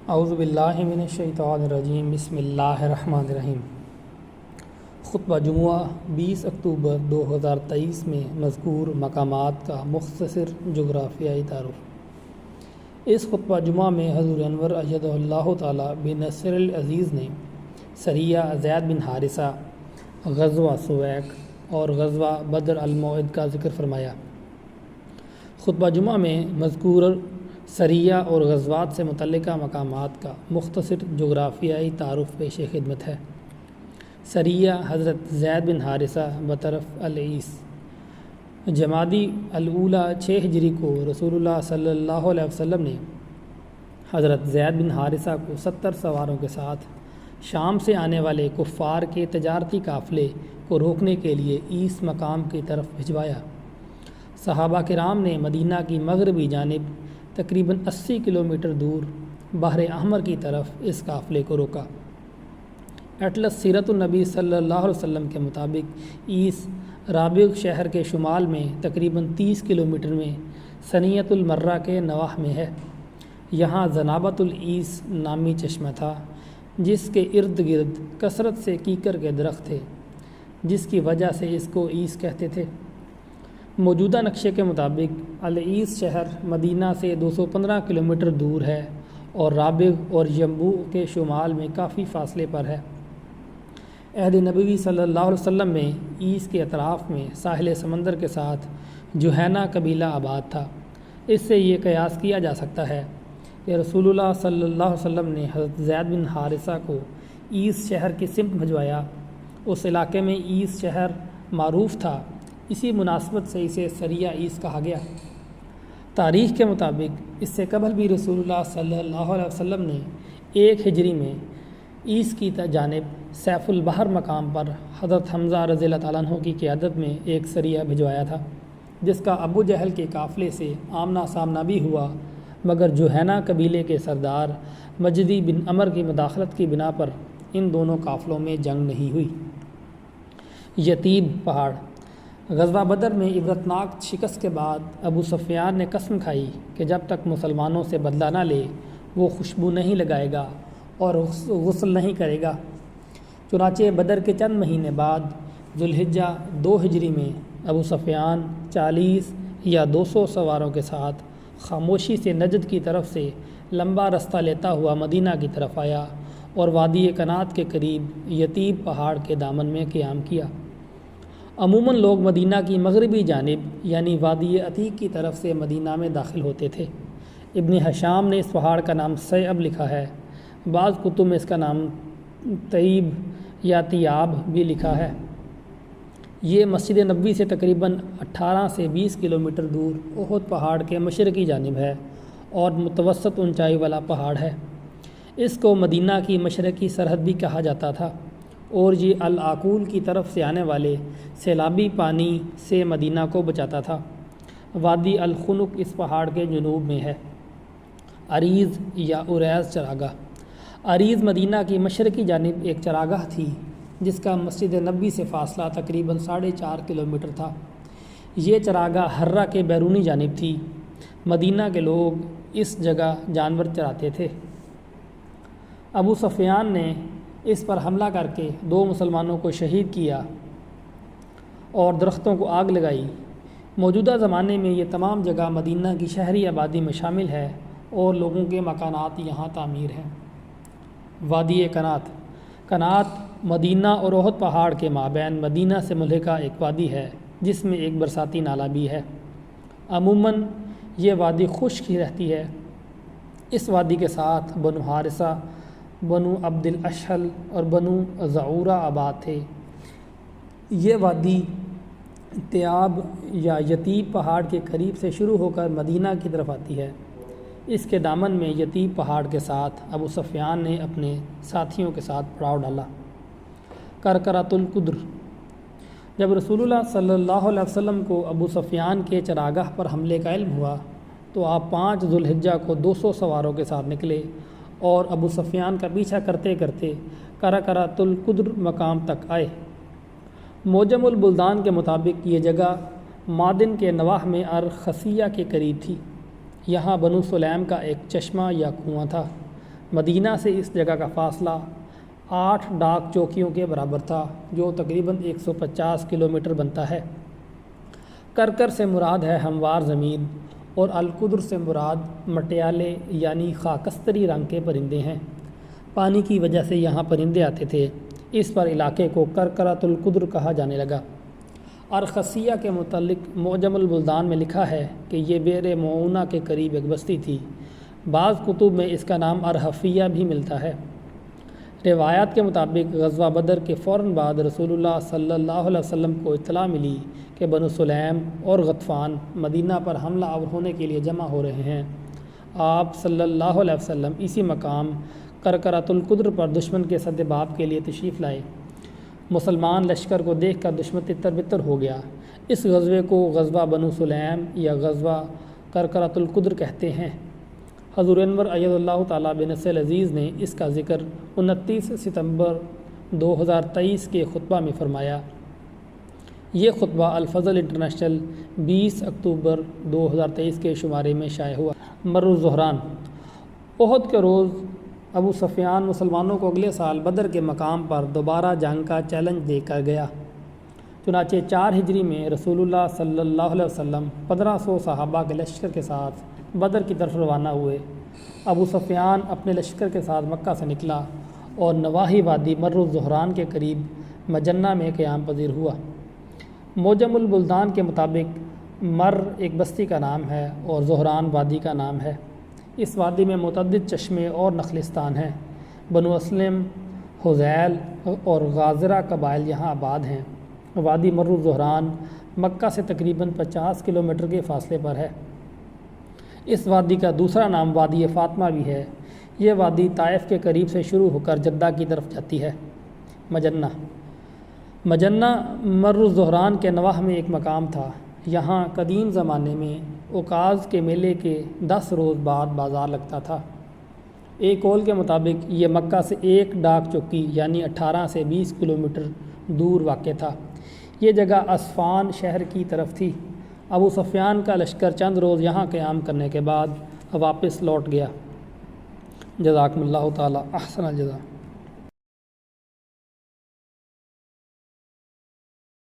اعوذ باللہ من الشیطان الرجیم بسم اللہ الرحمن الرحیم۔ خطبہ جمعہ 20 اکتوبر 2023 میں مذکور مقامات کا مختصر جغرافیائی تعارف۔ اس خطبہ جمعہ میں حضور انور ایدہ اللہ تعالی بنصر العزیز نے سریہ زید بن حارثہ، غزوہ سویق اور غزوہ بدر الموعد کا ذکر فرمایا۔ خطبہ جمعہ میں مذکور سریہ اور غزوات سے متعلقہ مقامات کا مختصر جغرافیائی تعارف پیش خدمت ہے۔ سریہ حضرت زید بن حارثہ بطرف العیس، جمادی الاولیٰ 6 ہجری کو رسول اللہ صلی اللہ علیہ وسلم نے حضرت زید بن حارثہ کو 70 سواروں کے ساتھ شام سے آنے والے کفار کے تجارتی قافلے کو روکنے کے لیے عیس مقام کی طرف بھجوایا۔ صحابہ کرام نے مدینہ کی مغربی جانب تقریباً 80 کلومیٹر دور بحر احمر کی طرف اس قافلے کو روکا۔ اٹلس سیرت النبی صلی اللہ علیہ وسلم کے مطابق عیس رابغ شہر کے شمال میں تقریباً 30 کلومیٹر میں ثنیۃ المرہ کے نواح میں ہے۔ یہاں زنابۃ العیس نامی چشمہ تھا جس کے ارد گرد کثرت سے کیکر کے درخت تھے، جس کی وجہ سے اس کو عیس کہتے تھے۔ موجودہ نقشے کے مطابق العیس شہر مدینہ سے 215 کلومیٹر دور ہے اور رابغ اور ینبوع کے شمال میں کافی فاصلے پر ہے۔ عہد نبوی صلی اللہ علیہ وسلم میں عیس کے اطراف میں ساحل سمندر کے ساتھ جوہینہ قبیلہ آباد تھا۔ اس سے یہ قیاس کیا جا سکتا ہے کہ رسول اللہ صلی اللہ علیہ وسلم نے حضرت زید بن حارثہ کو عیس شہر کی سمت بھجوایا۔ اس علاقے میں عیس شہر معروف تھا، اسی مناسبت سے اسے سریہ عیس کہا گیا۔ تاریخ کے مطابق اس سے قبل بھی رسول اللہ صلی اللہ علیہ وسلم نے 1 ہجری میں عیس کی جانب سیف البحر مقام پر حضرت حمزہ رضی اللہ تعالیٰ عنہ کی قیادت میں ایک سریہ بھجوایا تھا، جس کا ابو جہل کے قافلے سے آمنا سامنا بھی ہوا، مگر جوہینہ قبیلے کے سردار مجدی بن عمر کی مداخلت کی بنا پر ان دونوں قافلوں میں جنگ نہیں ہوئی۔ یتیب پہاڑ۔ غزوہ بدر میں عبرتناک شکست کے بعد ابو سفیان نے قسم کھائی کہ جب تک مسلمانوں سے بدلہ نہ لے وہ خوشبو نہیں لگائے گا اور غسل نہیں کرے گا۔ چنانچہ بدر کے چند مہینے بعد ذوالحجہ 2 ہجری میں ابو سفیان 40 یا 200 سواروں کے ساتھ خاموشی سے نجد کی طرف سے لمبا رستہ لیتا ہوا مدینہ کی طرف آیا اور وادی کنات کے قریب یتیب پہاڑ کے دامن میں قیام کیا۔ عموماً لوگ مدینہ کی مغربی جانب یعنی وادی عتیق کی طرف سے مدینہ میں داخل ہوتے تھے۔ ابن ہشام نے اس پہاڑ کا نام سیعب لکھا ہے، بعض کتب میں اس کا نام طیب یا تیاب بھی لکھا ہے۔ یہ مسجد نبوی سے تقریباً 18 سے 20 کلومیٹر دور احد پہاڑ کے مشرقی جانب ہے اور متوسط اونچائی والا پہاڑ ہے۔ اس کو مدینہ کی مشرقی سرحد بھی کہا جاتا تھا اور یہ العقول کی طرف سے آنے والے سیلابی پانی سے مدینہ کو بچاتا تھا۔ وادی الخنق اس پہاڑ کے جنوب میں ہے۔ عریض یا اریز چراگاہ۔ عریض مدینہ کی مشرقی جانب ایک چراگاہ تھی جس کا مسجد نبوی سے فاصلہ تقریباً 4.5 کلومیٹر تھا۔ یہ چراگاہ حرہ کے بیرونی جانب تھی۔ مدینہ کے لوگ اس جگہ جانور چراتے تھے۔ ابو سفیان نے اس پر حملہ کر کے 2 مسلمانوں کو شہید کیا اور درختوں کو آگ لگائی۔ موجودہ زمانے میں یہ تمام جگہ مدینہ کی شہری آبادی میں شامل ہے اور لوگوں کے مکانات یہاں تعمیر ہیں۔ وادی کنات۔ کنات مدینہ اور احد پہاڑ کے مابین مدینہ سے ملحقہ ایک وادی ہے جس میں ایک برساتی نالہ بھی ہے۔ عموماً یہ وادی خشک ہی رہتی ہے۔ اس وادی کے ساتھ بنو حارثہ، بنو عبد الاشہل اور بنو زعورہ آباد تھے۔ یہ وادی تیاب یا یتیب پہاڑ کے قریب سے شروع ہو کر مدینہ کی طرف آتی ہے۔ اس کے دامن میں یتیب پہاڑ کے ساتھ ابو سفیان نے اپنے ساتھیوں کے ساتھ پڑاؤ ڈالا۔ کرکرۃ القدر۔ جب رسول اللہ صلی اللہ علیہ وسلم کو ابو سفیان کے چراگاہ پر حملے کا علم ہوا تو آپ 5 ذوالحجہ کو 200 سواروں کے ساتھ نکلے اور ابو سفیان کا پیچھا کرتے کرتے کرکرۃ القدر مقام تک آئے۔ موجم البلدان کے مطابق یہ جگہ معدن کے نواح میں ارخسیہ کے قریب تھی۔ یہاں بنو سلیم کا ایک چشمہ یا کنواں تھا مدینہ سے اس جگہ کا فاصلہ 8 ڈاک چوکیوں کے برابر تھا، جو تقریباً 150 کلومیٹر بنتا ہے۔ کرکر سے مراد ہے ہموار زمین اور القدر سے مراد مٹیالے یعنی خاکستری رنگ کے پرندے ہیں۔ پانی کی وجہ سے یہاں پرندے آتے تھے، اس پر علاقے کو کرکرۃ القدر کہا جانے لگا۔ ارخصیہ کے متعلق معجم البلدان میں لکھا ہے کہ یہ بئر معونہ کے قریب ایک بستی تھی۔ بعض کتب میں اس کا نام ارحفیہ بھی ملتا ہے۔ روایات کے مطابق غزوہ بدر کے فوراً بعد رسول اللہ صلی اللہ علیہ وسلم کو اطلاع ملی کہ بنو سلیم اور غطفان مدینہ پر حملہ آور ہونے کے لیے جمع ہو رہے ہیں۔ آپ صلی اللہ علیہ وسلم اسی مقام کرکرۃ القدر پر دشمن کے سد باب کے لیے تشریف لائے۔ مسلمان لشکر کو دیکھ کر دشمن تتر بتر ہو گیا۔ اس غزوے کو غزوہ بنو سلیم یا غزوہ کرکرۃ القدر کہتے ہیں۔ حضور انور اید اللہ تعالیٰ بنصر عزیز نے اس کا ذکر 29 ستمبر 2023 کے خطبہ میں فرمایا۔ یہ خطبہ الفضل انٹرنیشنل 20 اکتوبر 2023 کے شمارے میں شائع ہوا۔ مر الظہران، احد کے روز ابو سفیان مسلمانوں کو اگلے سال بدر کے مقام پر دوبارہ جنگ کا چیلنج دے کر گیا۔ چنانچہ 4 ہجری میں رسول اللہ صلی اللہ علیہ وسلم 1500 صحابہ کے لشکر کے ساتھ بدر کی طرف روانہ ہوئے۔ ابو سفیان اپنے لشکر کے ساتھ مکہ سے نکلا اور نواحی وادی مر الظہران کے قریب مجنہ میں قیام پذیر ہوا۔ معجم البلدان کے مطابق مر ایک بستی کا نام ہے اور ظہران وادی کا نام ہے۔ اس وادی میں متعدد چشمے اور نخلستان ہیں۔ بنو اسلم، حذیل اور غازرہ قبائل یہاں آباد ہیں۔ وادی مر الظہران مکہ سے تقریباً 50 کلومیٹر کے فاصلے پر ہے۔ اس وادی کا دوسرا نام وادی فاطمہ بھی ہے۔ یہ وادی طائف کے قریب سے شروع ہو کر جدہ کی طرف جاتی ہے۔ مجنہ مر الظہران کے نواح میں ایک مقام تھا۔ یہاں قدیم زمانے میں عکاظ کے میلے کے 10 روز بعد بازار لگتا تھا۔ ایک قول کے مطابق یہ مکہ سے 1 ڈاک چوکی یعنی 18 سے 20 کلومیٹر دور واقع تھا۔ یہ جگہ عسفان شہر کی طرف تھی۔ ابو سفیان کا لشکر چند روز یہاں قیام کرنے کے بعد واپس لوٹ گیا۔ جزاکم اللہ تعالی احسن الجزا۔